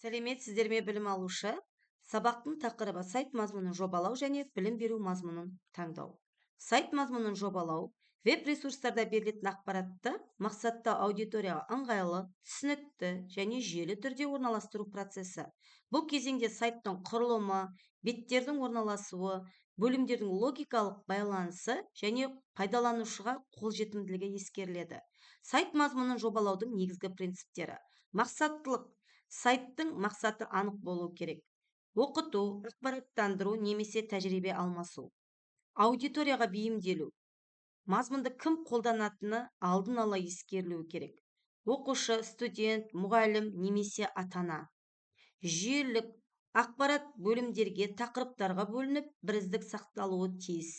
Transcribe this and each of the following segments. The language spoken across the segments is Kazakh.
Сәлеметсіздер ме білім алушы? Сабақтың тақырыбы сайт мазмұнын жобалау және білім беру мазмұнын таңдау. Сайт мазмұнын жобалау веб-ресурстарда берілетін ақпаратты мақсатты аудиторияға ыңғайлы, түсінікті және жүйелі түрде орналастыру процесі. Бұл кезеңде сайттың құрылымы, беттердің орналасуы, бөлімдердің логикалық байланысы және пайдаланушыға қолжетімділігі ескеріледі. Сайт мазмұнын жобалаудың негізгі принциптері. Мақсаттылық. Сайттың мақсаты анық болу керек. Оқыту, ақпараттандыру немесе тәжірибе алмасу. Аудиторияға бейімделу. Мазмұнды кім қолданатыны алдын ала ескерілуі керек. Оқушы, студент, мұғалім немесе ата-ана. Жүйелік. Ақпарат бөлімдерге, тақырыптарға бөлініп, біріздік сақталуы тиіс.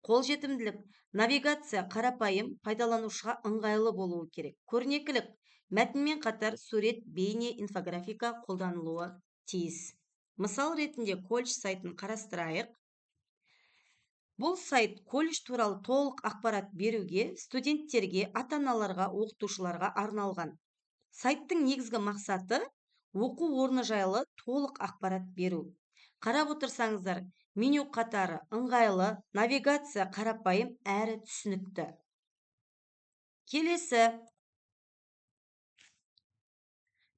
Қолжетімділік. Навигация қарапайым, пайдаланушыға ыңғайлы болуы керек. Көрнекілік. Мәтінмен қатар сурет, бейне, инфографика қолданылуы тиіс. Мысал ретінде колледж сайтын қарастырайық. Бұл сайт колледж туралы толық ақпарат беруге, студенттерге, ата-аналарға, оқытушыларға арналған. Сайттың негізгі мақсаты оқу орны жайлы толық ақпарат беру. Қарап отырсаңыздар, меню қатары ыңғайлы, навигация қарапайым әрі түсінікті. Келесі.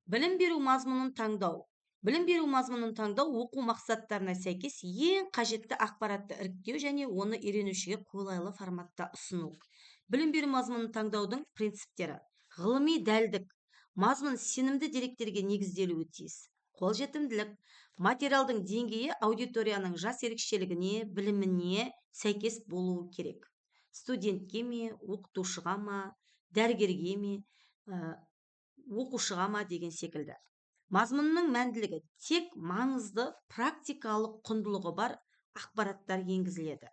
Білім беру мазмұнын таңдау. Білім беру мазмұнын таңдау оқу мақсаттарына сәйкес ең қажетті ақпаратты іріктеу және оны үйренушіге қолайлы форматта ұсыну. Білім беру мазмұнын таңдаудың принциптері. Ғылыми дәлдік. Мазмұн сенімді деректерге негізделуі тиіс. Қолжетімділік. Материалдың деңгейі аудиторияның жас ерекшелігіне, біліміне сәйкес болуы керек. Студентке ме, оқытушыға ма, дәрігерге ме, оқушыға ма деген секілді. Мазмұнның мәнділігі. Тек маңызды практикалық құндылығы бар ақпараттар енгізіледі.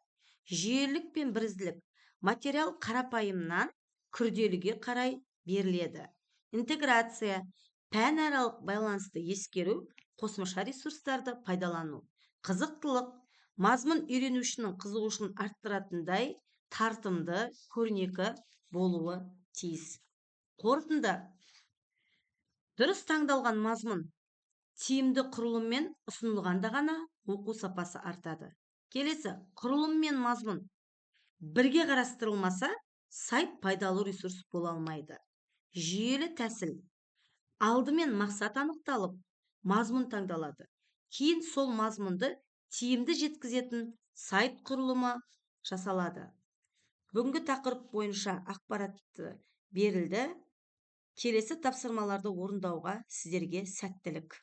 Жүйелік пен бірізділік. Материал қарапайымнан күрделіге қарай беріледі. Интеграция. Пәнаралық байланысты ескеру, қосымша ресурстарды пайдалану. Қызықтылық. Мазмұн үйренушінің қызығушылығын арттыратындай тартымды, көрнекі болуы тиіс. Қорытынды. Дұрыс таңдалған мазмұн тиімді құрылыммен ұсынылғанда ғана оқу сапасы артады. Келесі, құрылым мен мазмұн бірге қарастырылмаса, сайт пайдалы ресурс бола алмайды. Жүйелі тәсіл. Алдымен мақсат анықталып, мазмұн таңдалады. Кейін сол мазмұнды тиімді жеткізетін сайт құрылымы жасалады. Бүгінгі тақырып бойынша ақпаратты берілді. Келесі тапсырмаларды орындауға сіздерге сәттілік.